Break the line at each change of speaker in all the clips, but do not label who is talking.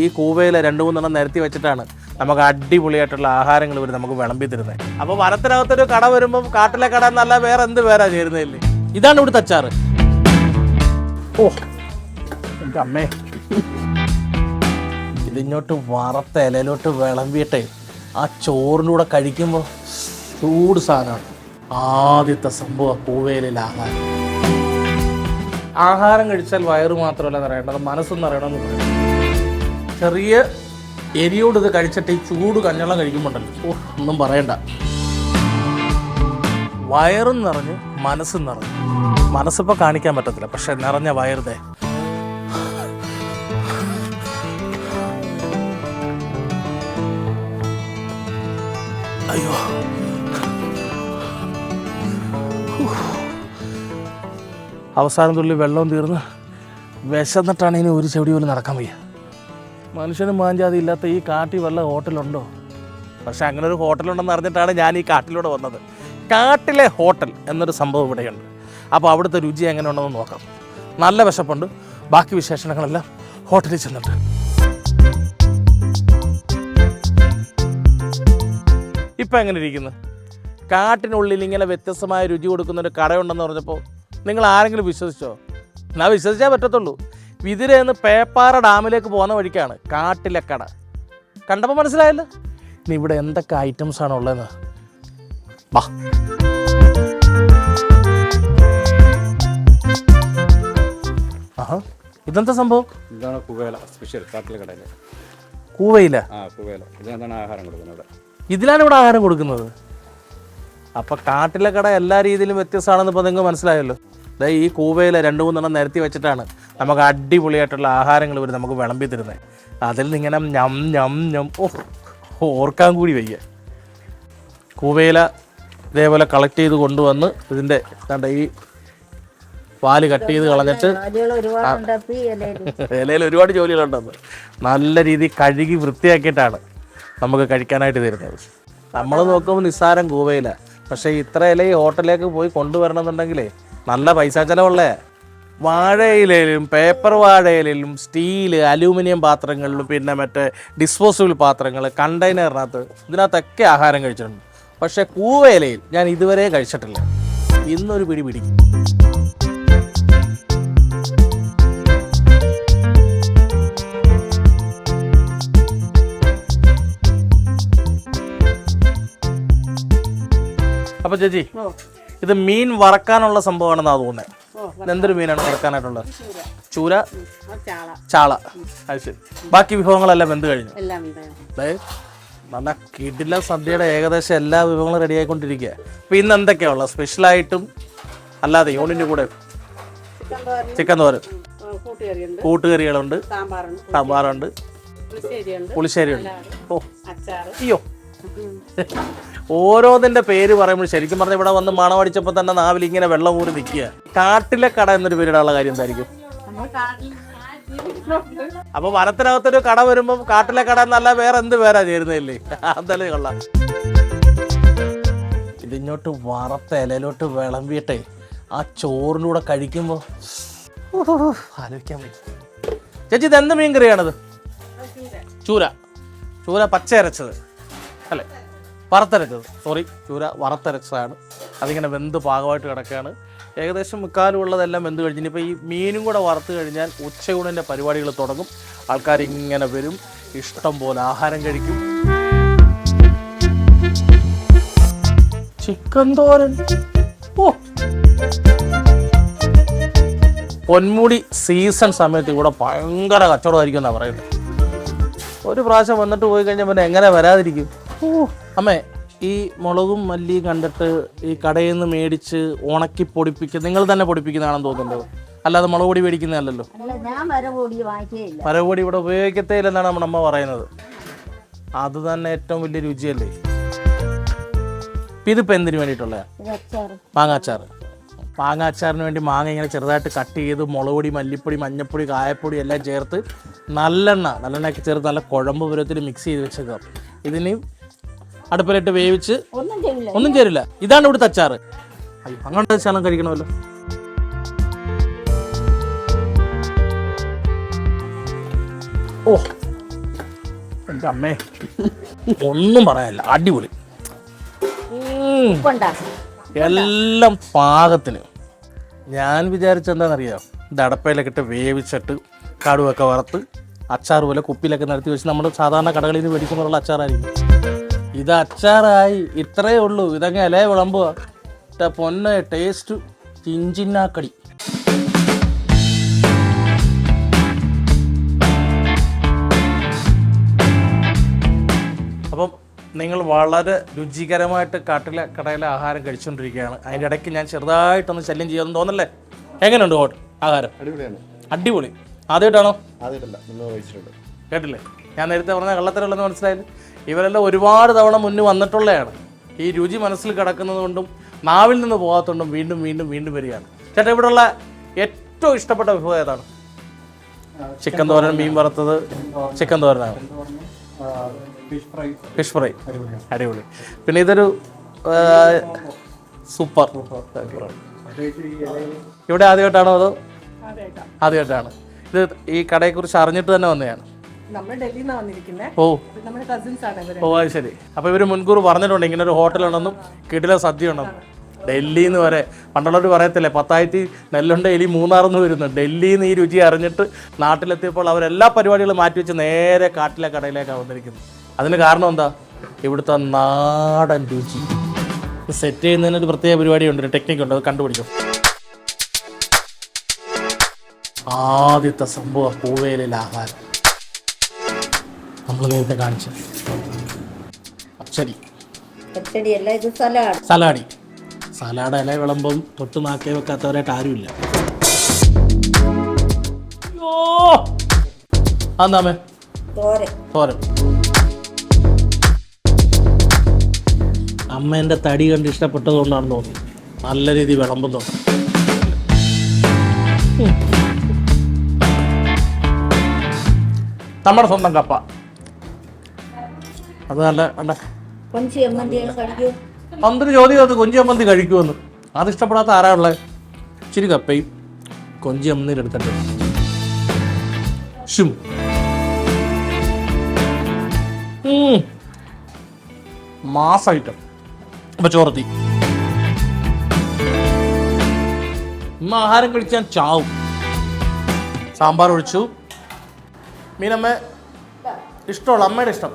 ഈ കൂവയിൽ 2-3 നിരത്തി വെച്ചിട്ടാണ് നമുക്ക് അടിപൊളിയായിട്ടുള്ള ആഹാരങ്ങൾ ഇവർ നമുക്ക് വിളമ്പി തരുന്നത്. അപ്പോൾ വനത്തിനകത്തൊരു കട വരുമ്പം കാട്ടിലെ കട എന്നല്ല വേറെ എന്ത് പേരാ ചേരുന്നതില്ലേ. ഇതാണ് ഇവിടുത്തെ അച്ചാറ്. ഓ എൻ്റെ അമ്മേ, ഇതിങ്ങോട്ട് വറുത്ത ഇലയിലോട്ട് വിളമ്പിയിട്ടേ ആ ചോറിൻ്റെ കൂടെ കഴിക്കുമ്പോൾ ചൂട് സാധനമാണ്. ആദ്യത്തെ സംഭവം കൂവയിലെ ആഹാരം കഴിച്ചാൽ വയറ് മാത്രമല്ല നിറയേണ്ടത്, മനസ്സും നിറയണമെന്ന് പറയും. ചെറിയ എരിയോട് ഇത് കഴിച്ചിട്ട് ഈ ചൂട് കഞ്ഞവെള്ളം കഴിക്കുമ്പോണ്ടല്ലോ, ഒന്നും പറയണ്ട. വയറും നിറഞ്ഞ് മനസ്സും നിറഞ്ഞു. മനസ്സിപ്പോൾ കാണിക്കാൻ പറ്റത്തില്ല, പക്ഷെ നിറഞ്ഞ വയറുതേ. അയ്യോ, അവസാനം തുള്ളി വെള്ളവും തീർന്ന് വിശന്നിട്ടാണ് ഇനി ഒരു ചെടി പോലും നടക്കാൻ വയ്യ. മനുഷ്യനും മാഞ്ചാതി ഇല്ലാത്ത ഈ കാട്ടിൽ വല്ല ഹോട്ടലുണ്ടോ? പക്ഷെ അങ്ങനെ ഒരു ഹോട്ടലുണ്ടെന്ന് അറിഞ്ഞിട്ടാണ് ഞാൻ ഈ കാട്ടിലൂടെ വന്നത്. കാട്ടിലെ ഹോട്ടൽ എന്നൊരു സംഭവം ഇവിടെയുണ്ട്. അപ്പോൾ അവിടുത്തെ രുചി എങ്ങനെ ഉണ്ടെന്ന് നോക്കാം. നല്ല വിശപ്പുണ്ട്. ബാക്കി വിശേഷങ്ങളെല്ലാം ഹോട്ടലിൽ ചെന്നിട്ട്. ഇപ്പം എങ്ങനെ ഇരിക്കുന്നു? കാട്ടിനുള്ളിൽ ഇങ്ങനെ വ്യത്യസ്തമായ രുചി കൊടുക്കുന്നൊരു കടയുണ്ടെന്ന് പറഞ്ഞപ്പോൾ നിങ്ങൾ ആരെങ്കിലും വിശ്വസിച്ചോ? ഞാൻ വിശ്വസിച്ചാൽ പറ്റത്തുള്ളൂ. വിതിരേന്ന് പേപ്പാറ ഡാമിലേക്ക് പോകുന്ന വഴിക്കാണ് കാട്ടിലെ കട. കണ്ടപ്പോൾ മനസ്സിലായല്ലോ. ഇനി ഇവിടെ എന്തൊക്കെ ഐറ്റംസാണ് ഉള്ളതെന്ന് വാ. ആഹാ, ഇതെന്താ സംഭവം?
ഇതാണ് കൂവയില സ്പെഷ്യൽ കാട്ടിലെ കടയിൽ.
കൂവയില?
കൂവയില. ഇതിനാണ് ആഹാരം കൊടുക്കുന്നത്.
ഇതിലാണ് ഇവിടെ ആഹാരം കൊടുക്കുന്നത്. അപ്പം കാട്ടിലെ കട എല്ലാ രീതിയിലും വ്യത്യസ്തമാണെന്ന് ഇപ്പോൾ നിങ്ങൾക്ക് മനസ്സിലായല്ലോ. ഈ കൂവയിൽ 2-3 നിരത്തി വെച്ചിട്ടാണ് നമുക്ക് അടിപൊളിയായിട്ടുള്ള ആഹാരങ്ങൾ ഇവർ നമുക്ക് വിളമ്പി തരുന്നത്. അതിൽ നിന്നിങ്ങനെ ഞം ഞം ഞം ഓർക്കാൻ കൂടി വയ്യ. കൂവയില ഇതേപോലെ കളക്ട് ചെയ്ത് കൊണ്ടുവന്ന് ഇതിൻ്റെ ഈ പാല് കട്ട് ചെയ്ത് കളഞ്ഞിട്ട് ഇലയിൽ ഒരുപാട് ജോലികളുണ്ടെന്ന് നല്ല രീതിയിൽ കഴുകി വൃത്തിയാക്കിയിട്ടാണ് നമുക്ക് കഴിക്കാനായിട്ട് തരുന്നത്. നമ്മൾ നോക്കുമ്പോൾ നിസ്സാരം കൂവയില, പക്ഷേ ഇത്ര ഇല ഈ ഹോട്ടലിലേക്ക് പോയി കൊണ്ടുവരണമെന്നുണ്ടെങ്കിലേ നല്ല പൈസ ചിലവുള്ളേ. വാഴയിലും പേപ്പർ വാഴയിലും സ്റ്റീല് അലൂമിനിയം പാത്രങ്ങളിലും പിന്നെ മറ്റേ ഡിസ്പോസിബിൾ പാത്രങ്ങൾ കണ്ടെയ്നറിനകത്ത് ഇതിനകത്തൊക്കെ ആഹാരം കഴിച്ചിട്ടുണ്ട്. പക്ഷേ കൂവയിലയിൽ ഞാൻ ഇതുവരെ കഴിച്ചിട്ടില്ല. ഇന്നൊരു പിടി പിടിക്കും. അപ്പോൾ ചേച്ചി, ഇത് മീൻ വറക്കാനുള്ള സംഭവമാണെന്നാണ് തോന്നുന്നത്. എന്തൊരു മീനാണ് വറക്കാനായിട്ടുള്ളത്? ചൂര, ചാള. അത് ശരി. ബാക്കി വിഭവങ്ങളെല്ലാം വെന്ത് കഴിഞ്ഞു. അതായത് നല്ല കിടില സദ്യയുടെ ഏകദേശം എല്ലാ വിഭവങ്ങളും റെഡി ആയിക്കൊണ്ടിരിക്കുക. അപ്പോൾ ഇന്ന് എന്തൊക്കെയാണുള്ളത് സ്പെഷ്യലായിട്ടും അല്ലാതെ യൂണിൻ്റെ കൂടെ? ചിക്കൻ തോരൻ, കൂട്ടുകറികളുണ്ട്, സാമ്പാറുണ്ട്, പുളിശ്ശേരിയുണ്ട്. ഓ അയ്യോ, ഓരോന്നിൻ്റെ പേര് പറയുമ്പോൾ ശരിക്കും പറഞ്ഞാൽ ഇവിടെ വന്ന് മണമടിച്ചപ്പോൾ തന്നെ നാവിൽ ഇങ്ങനെ വെള്ളം ഊറി നിൽക്കുക. കാട്ടിലെ കട എന്നൊരു പേരിടാനുള്ള കാര്യം എന്തായിരിക്കും? അപ്പോൾ വനത്തിനകത്തൊരു കട വരുമ്പം കാട്ടിലെ കട എന്നല്ല വേറെ എന്ത് പേരാ ചേരുന്നതല്ലേ. എന്തായാലും കൊള്ളാം. ഇതിങ്ങോട്ട് വറുത്ത ഇലയിലോട്ട് വിളമ്പിയിട്ടേ ആ ചോറിൻ്റെ കൂടെ കഴിക്കുമ്പോൾ ആലോചിക്കാൻ പറ്റും. ചേച്ചി, ഇത് എന്ത് മീൻ കറിയാണത്? ചൂര. ചൂര പച്ച അരച്ചത് അല്ലേ? വറുത്തരച്ചത്. സോറി, ചൂര വറുത്തരച്ചതാണ്. അതിങ്ങനെ വെന്ത് പാകമായിട്ട് കിടക്കുകയാണ്. ഏകദേശം മുക്കാലുള്ളതെല്ലാം വെന്ത് കഴിഞ്ഞു. ഇനിയിപ്പോൾ ഈ മീനും കൂടെ വറുത്ത് കഴിഞ്ഞാൽ ഉച്ചയൂണിൻ്റെ പരിപാടികൾ തുടങ്ങും. ആൾക്കാരിങ്ങനെ വരും, ഇഷ്ടം പോലെ ആഹാരം കഴിക്കും. ചിക്കൻ തോരൻ. ഓ, പൊന്മുടി സീസൺ സമയത്ത് ഇവിടെ ഭയങ്കര കച്ചവടമായിരിക്കും എന്നാണ് പറയുന്നത്. ഒരു പ്രാവശ്യം വന്നിട്ട് പോയി കഴിഞ്ഞാൽ പിന്നെ എങ്ങനെ വരാതിരിക്കും? ഓ അമ്മേ, ഈ മുളകും മല്ലിയും കണ്ടിട്ട് ഈ കടയിൽ നിന്ന് മേടിച്ച് ഉണക്കി പൊടിപ്പിക്കുക, നിങ്ങൾ തന്നെ പൊടിപ്പിക്കുന്നതാണെന്ന് തോന്നുന്നുണ്ടോ? അല്ലാതെ മുളക് പൊടി മേടിക്കുന്നതല്ലല്ലോ. മരപ്പൊടി ഇവിടെ ഉപയോഗിക്കത്തേ ഇല്ലെന്നാണ് നമ്മുടെ അമ്മ പറയുന്നത്. അത് തന്നെ ഏറ്റവും വലിയ രുചിയല്ലേ. ഇതിപ്പോൾ എന്തിനു വേണ്ടിയിട്ടുള്ള? മാങ്ങാച്ചാറ്. മാങ്ങാച്ചാറിന് വേണ്ടി മാങ്ങ ഇങ്ങനെ ചെറുതായിട്ട് കട്ട് ചെയ്ത് മുളക് പൊടി, മല്ലിപ്പൊടി, മഞ്ഞൾപ്പൊടി, കായപ്പൊടി എല്ലാം ചേർത്ത് നല്ലെണ്ണയൊക്കെ ചേർത്ത് നല്ല കുഴമ്പ് പരുവത്തിൽ മിക്സ് ചെയ്ത് വെച്ചേക്കാം. ഇതിന് അടുപ്പിലിട്ട് വേവിച്ച് ഒന്നും ചേരില്ല. ഇതാണ് ഇവിടുത്തെ അച്ചാറ്. അയ്യോ, അങ്ങോട്ട് ശാലം കഴിക്കണമല്ലോ. ഓ എൻ്റെ അമ്മേ ഒന്നും പറയാനില്ല, അടിപൊളി. എല്ലാം പാകത്തിന്. ഞാൻ വിചാരിച്ചെന്താണെന്നറിയാം, ഇത് അടപ്പയിലൊക്കെ ഇട്ട് വേവിച്ചിട്ട് കടുവൊക്കെ വറുത്ത് അച്ചാർ പോലെ കുപ്പിയിലൊക്കെ നടത്തി വെച്ച് നമ്മൾ സാധാരണ കടകളിൽ നിന്ന് മേടിക്കുമ്പോഴുള്ള അച്ചാറായിരിക്കും. ഇത് അച്ചാറായി ഇത്രയേ ഉള്ളൂ. ഇതങ്ങനെ ഇല വിളമ്പുക, പൊന്നെ ടേസ്റ്റ് ചിഞ്ചിന്നാക്കടി. അപ്പം നിങ്ങൾ വളരെ രുചികരമായിട്ട് കാട്ടിലെ കടയിലെ ആഹാരം കഴിച്ചുകൊണ്ടിരിക്കുകയാണ്. അതിൻ്റെ ഇടയ്ക്ക് ഞാൻ ചെറുതായിട്ടൊന്ന് ശല്യം ചെയ്യാമെന്ന് തോന്നല്ലേ? എങ്ങനെയുണ്ട് ആഹാരം? അടിപൊളി. ആദ്യമായിട്ടാണോ? കേട്ടില്ലേ, ഞാൻ നേരത്തെ പറഞ്ഞ കള്ളത്തരമുള്ളതെന്ന് മനസ്സിലായത്. ഇവരെല്ലാം ഒരുപാട് തവണ മുന്നേ വന്നിട്ടുള്ളതാണ്. ഈ രുചി മനസ്സിൽ കിടക്കുന്നത് കൊണ്ടും നാവിൽ നിന്ന് പോകാത്തതുകൊണ്ടും വീണ്ടും വീണ്ടും വീണ്ടും വരികയാണ്. ചേട്ടാ, ഇവിടെയുള്ള ഏറ്റവും ഇഷ്ടപ്പെട്ട വിഭവം ഏതാണ്? ചിക്കൻ തോരൻ, മീൻ വറുത്തത്, ചിക്കൻ തോരനാണ്. ഫിഷ് ഫ്രൈ അടിപൊളി. പിന്നെ ഇതൊരു സൂപ്പർ. ഇവിടെ ആദ്യമായിട്ടാണോ അതോ? ആദ്യമായിട്ടാണ്. ഇത് ഈ കടയെക്കുറിച്ച് അറിഞ്ഞിട്ട് തന്നെ വന്നതാണ്. ഓ അത് ശരി. അപ്പോൾ ഇവർ മുൻകൂർ പറഞ്ഞിട്ടുണ്ട് ഇങ്ങനെ ഒരു ഹോട്ടലുണ്ടെന്നും കിടില സദ്യ ഉണ്ടെന്നും. ഡൽഹിയിൽ നിന്ന് വരെ പണ്ടുള്ളവർ പറയത്തില്ലേ, പത്തായത്തി നെല്ലുണ്ട എലി മൂന്നാറെന്ന് വരുന്നു. ഡൽഹിയിൽ നിന്ന് ഈ രുചി അറിഞ്ഞിട്ട് നാട്ടിലെത്തിയപ്പോൾ അവരെല്ലാ പരിപാടികളും മാറ്റിവെച്ച് നേരെ കാട്ടിലെ കടയിലേക്കാണ് വന്നിരിക്കുന്നത്. അതിന് കാരണം എന്താ? ഇവിടുത്തെ നാടൻ രുചി. സെറ്റ് ചെയ്യുന്നതിനൊരു പ്രത്യേക പരിപാടിയുണ്ട്, ഒരു ടെക്നിക്കുണ്ട്, അത് കണ്ടുപിടിക്കും. ആദ്യത്തെ സംഭവം പൂവേലിലെ ആഹാരം നമ്മൾ നേരത്തെ കാണിച്ചു. സലാഡി. സലാഡ് ഇല വിളമ്പം തൊട്ട് നാക്കേ വെക്കാത്തവരായിട്ട് ആരുമില്ല. അയ്യോ, അതാമേ തോരൻ. അമ്മേൻ്റെ തടി കണ്ട് ഇഷ്ടപ്പെട്ടത് കൊണ്ടാണെന്ന് തോന്നുന്നു നല്ല രീതിയിൽ വിളമ്പുന്നു. നമ്മുടെ സ്വന്തം കപ്പ, അത് നല്ല പന്തിന് ചോദ്യം അത് കൊഞ്ചി അമ്മന്തി കഴിക്കുമെന്ന്. അതിഷ്ടപ്പെടാത്ത ആരാ ഉള്ളത്? ഇച്ചിരി കപ്പയും കൊഞ്ചി അമ്മന്തിയിൽ എടുത്തിട്ട് ഷും. Mass item. അപ്പൊ ചോറത്തി ഇന്ന് ആഹാരം കഴിച്ചാൽ ചാവും. സാമ്പാർ ഒഴിച്ചു. മീനമ്മ ഇഷ്ടമുള്ള അമ്മയുടെ ഇഷ്ടം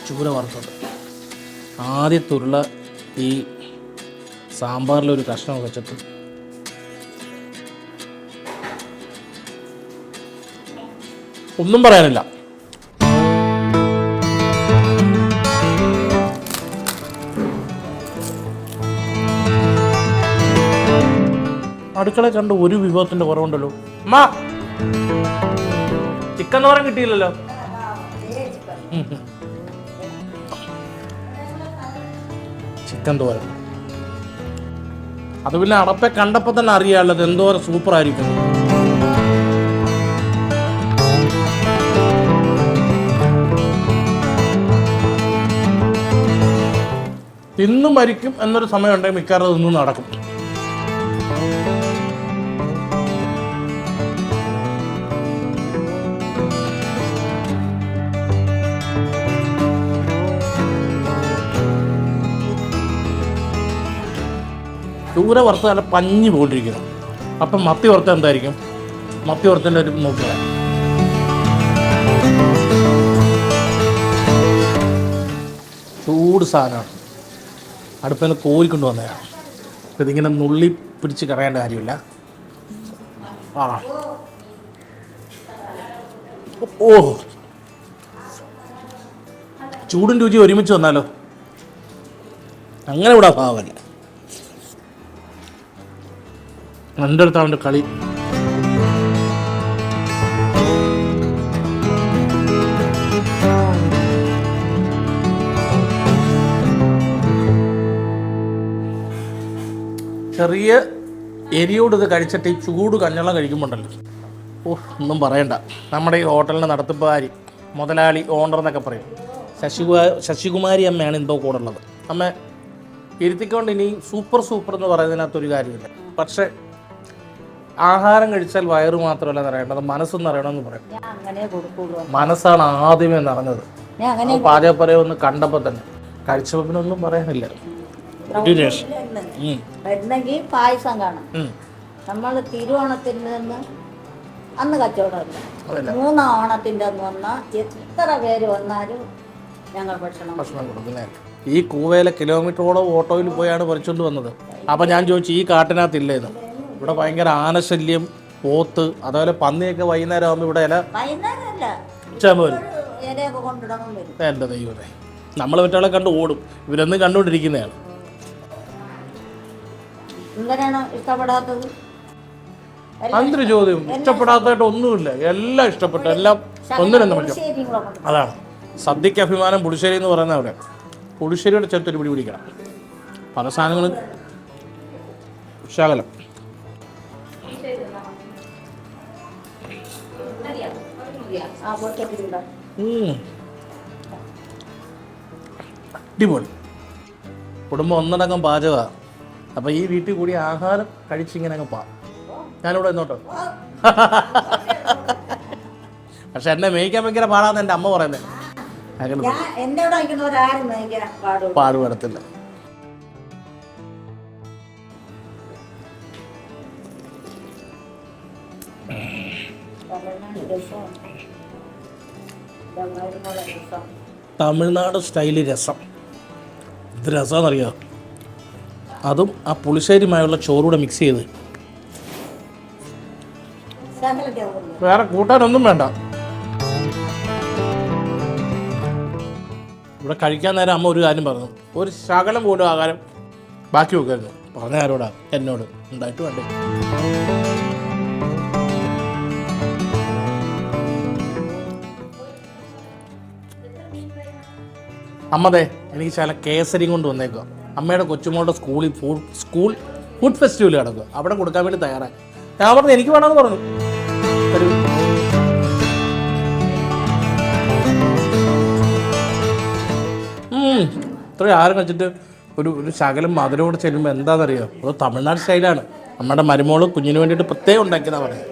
ചൂര വറുത്തത്. ആദ്യത്തെ ഉരുള ഈ സാമ്പാറിലൊരു കഷ്ണം വെച്ചിട്ട് ഒന്നും പറയാനില്ല. അടുക്കള കണ്ട് ഒരു വിഭവത്തിന്റെ കുറവുണ്ടല്ലോ. അമ്മ, ചിക്കൻ തോരൻ കിട്ടിയില്ലല്ലോ. ചിക്കൻ തോരൻ അത് പിന്നെ അടപ്പെ കണ്ടപ്പോൾ തന്നെ അറിയാമല്ലോ എന്തോരം സൂപ്പർ ആയിരിക്കും. തിന്നു മരിക്കും എന്നൊരു സമയം ഉണ്ടെങ്കിൽ മിക്കവാറും ഇന്നും നടക്കും. ചൂര വറുത്ത നല്ല പഞ്ഞി പോണ്ടിരിക്കുന്നു. അപ്പം മത്തി വറുത്ത എന്തായിരിക്കും? മത്തി വറുത്തതിൻ്റെ ഒരു നോക്കുക. ചൂട് സാധനമാണ്. അടുപ്പിൽ നിന്ന് കോരിക്കൊണ്ട് വന്നതാണ്. ഇതിങ്ങനെ നുള്ളി പിടിച്ച് കറയേണ്ട കാര്യമില്ല. ഓ, ചൂടും രുചി ഒരുമിച്ച് വന്നാലോ? അങ്ങനെ ഇവിടെ ഭാവമല്ല. എൻ്റെ അടുത്ത് അവൻ്റെ കളി. ചെറിയ എരിയോട് ഇത് കഴിച്ചിട്ട് ഈ ചൂട് കഞ്ഞളം കഴിക്കുമ്പോണ്ടല്ലോ, ഓ ഒന്നും പറയണ്ട. നമ്മുടെ ഈ ഹോട്ടലിൻ്റെ നടത്തിപ്പുകാരി, മുതലാളി, ഓണർ എന്നൊക്കെ പറയും, ശശികുമാരി അമ്മയാണ് എന്തോ കൂടെ ഉള്ളത്. അമ്മ ഇരുത്തിക്കൊണ്ട് ഇനി സൂപ്പർ എന്ന് പറയുന്നതിനകത്തൊരു കാര്യമില്ല. പക്ഷേ ആഹാരം കഴിച്ചാൽ വയറ് മാത്രമല്ല നിറയേണ്ടത്, മനസ്സും നിറയണമെന്ന് പറയും.
ഞാൻ അങ്ങനെ കൊടുക്കുള്ളൂ.
മനസ്സാണ് ആദ്യമേ നിറഞ്ഞത്.
ഞാൻ അങ്ങനെ
പാചകപ്പരയെ ഒന്ന് കണ്ടപ്പോൾ തന്നെ കഴിച്ചപ്പോൾ പിന്നെ ഒന്നും പറയാനില്ല.
വരുന്നെങ്കിൽ പായസം കാണും. നമ്മൾ തിരുവോണത്തിൽ നിന്ന് അന്ന് കച്ചവടമില്ല. 3 ഓണത്തിൻ്റെ അന്ന് വന്നാൽ എത്ര പേര് വന്നാലും ഞങ്ങൾ ഭക്ഷണം
കൊടുക്കുന്നേ. ഈ കൂവേല കിലോമീറ്ററോളം ഓട്ടോയിൽ പോയാണ് പറിച്ചുകൊണ്ട് വന്നത്. അപ്പം ഞാൻ ചോദിച്ചു ഈ കാട്ടിനകത്തില്ലേന്ന്. ഇവിടെ ഭയങ്കര ആനശല്യം, പോത്ത്, അതേപോലെ പന്നിയൊക്കെ വൈകുന്നേരം ആകുമ്പോൾ ഇവിടെ ഇല
വൈകുന്നേരമല്ല
വരും.
ഇലയൊക്കെ കൊണ്ടിടണം വരും.
എൻ്റെ ദൈവമേ, നമ്മൾ മറ്റേ കണ്ട് ഓടും. ഇവരൊന്നും കണ്ടുകൊണ്ടിരിക്കുന്നതാണ്.
എന്തിനാണ് ഇഷ്ടപ്പെടാത്തത്?
അതൊരു ചോദ്യം. ഇഷ്ടപ്പെടാത്തതായിട്ട് ഒന്നുമില്ല, എല്ലാം ഇഷ്ടപ്പെട്ടു, എല്ലാം ഒന്നിനൊന്നും പറ്റും. അതാണ് സദ്യക്ക് അഭിമാനം പുളിശ്ശേരി എന്ന് പറയുന്ന അവിടെ. പുളിശ്ശേരിയുടെ ചേർത്തൊരു പിടി പിടിക്കണം. പല സാധനങ്ങളും ശകലം. അടിപൊളി. കുടുംബം ഒന്നടങ്കം പാചകമാണ്. അപ്പം ഈ വീട്ടിൽ കൂടി ആഹാരം കഴിച്ചിങ്ങനെ അങ്ങ് പാ. ഞാനിവിടെ നിന്നോട്ടോ. പക്ഷെ എന്നെ മേയ്ക്കാൻ ഭയങ്കര പാടാന്ന് എൻ്റെ അമ്മ പറയുന്നത്. പാടുപെടത്തില്ല. തമിഴ്നാട് സ്റ്റൈല് രസം. ഇത് രസമെന്നറിയാം. അതും ആ പുളിശ്ശേരിയുമായുള്ള ചോറൂടെ മിക്സ് ചെയ്ത്. വേറെ കൂട്ടാനൊന്നും വേണ്ട. ഇവിടെ കഴിക്കാൻ നേരം അമ്മ ഒരു കാര്യം പറഞ്ഞു, ഒരു ശകലം പോലും ആഹാരം ബാക്കി വെക്കായിരുന്നു. പറഞ്ഞ ആരോടാ? എന്നോട്. ഉണ്ടായിട്ട് വേണ്ടേ. അമ്മതേ എനിക്ക് ചില കേസരിയും കൊണ്ട് വന്നേക്കുക. അമ്മയുടെ കൊച്ചുമോളുടെ സ്കൂൾ ഫുഡ് ഫെസ്റ്റിവൽ കിടക്കുക. അവിടെ കൊടുക്കാൻ വേണ്ടി തയ്യാറായി. ഞാൻ പറഞ്ഞു എനിക്ക് വേണമെന്ന് പറഞ്ഞു. ഇത്രയും ആരും കഴിച്ചിട്ട് ഒരു ശകലം മധുരോട് ചെല്ലുമ്പോൾ എന്താണെന്നറിയോ? അത് തമിഴ്നാട് സ്റ്റൈലാണ്. നമ്മുടെ മരുമോള് കുഞ്ഞിന് വേണ്ടിയിട്ട് പ്രത്യേകം ഉണ്ടാക്കിയതാണ് പറയുന്നത്.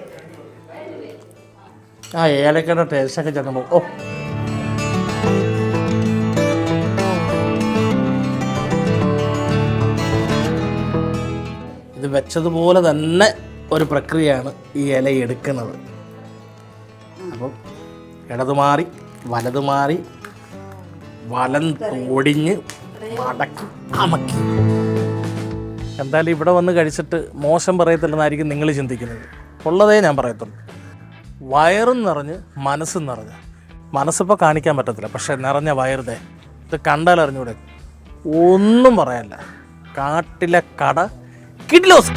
ആ ഏലക്കയുടെ ടേസ്റ്റൊക്കെ ചെന്നപ്പോൾ ഓ, ഇത് വെച്ചതുപോലെ തന്നെ ഒരു പ്രക്രിയയാണ് ഈ ഇല എടുക്കുന്നത്. അപ്പം ഇടത് മാറി വലത് മാറി ഒടിഞ്ഞ് മടക്കി അമക്കി. എന്തായാലും ഇവിടെ വന്ന് കഴിച്ചിട്ട് മോശം പറയത്തില്ലെന്നായിരിക്കും നിങ്ങൾ ചിന്തിക്കുന്നത്. ഉള്ളതേ ഞാൻ പറയത്തുള്ളൂ. വയറും നിറഞ്ഞ് മനസ്സും നിറഞ്ഞ്. മനസ്സിപ്പോൾ കാണിക്കാൻ പറ്റത്തില്ല, പക്ഷെ നിറഞ്ഞ വയറുതേ ഇത് കണ്ടാൽ അറിഞ്ഞൂടെ, ഒന്നും പറയാനില്ല. കാട്ടിലെ കട കിഡ്ലോസ്.